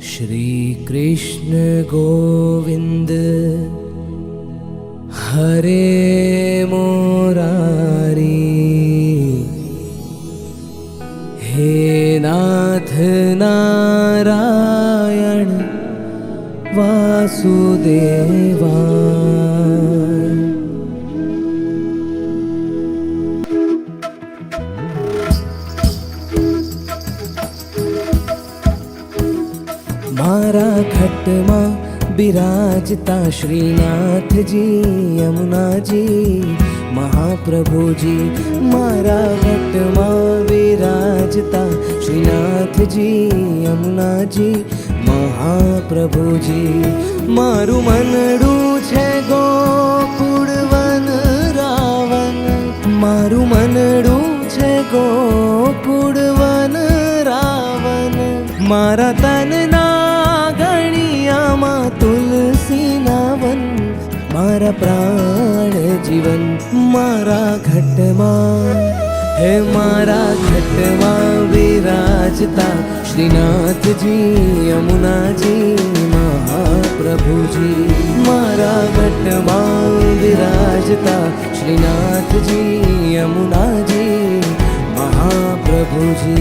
श्री कृष्ण गोविंद हरे मुरारी, हे नाथ नारायण वासुदेवा। मारा घट में बिराजता श्रीनाथ जी यमुना जी महाप्रभु जी। मारा घट में बिराजता श्रीनाथ जी यमुना जी महाप्रभु जी। मारू मनडू छे गोकुळ वन रावण, मारू मनडू छे गोकुळ वन रावण। मारा तनना गणियामा तुलसी नावन, मारा प्राण जीवन मारा घटमा। हे मारा घटमा विराजता श्रीनाथ जी यमुना जी महाप्रभु जी। मारा घटमा विराजता श्रीनाथ जी यमुना जी महाप्रभु जी।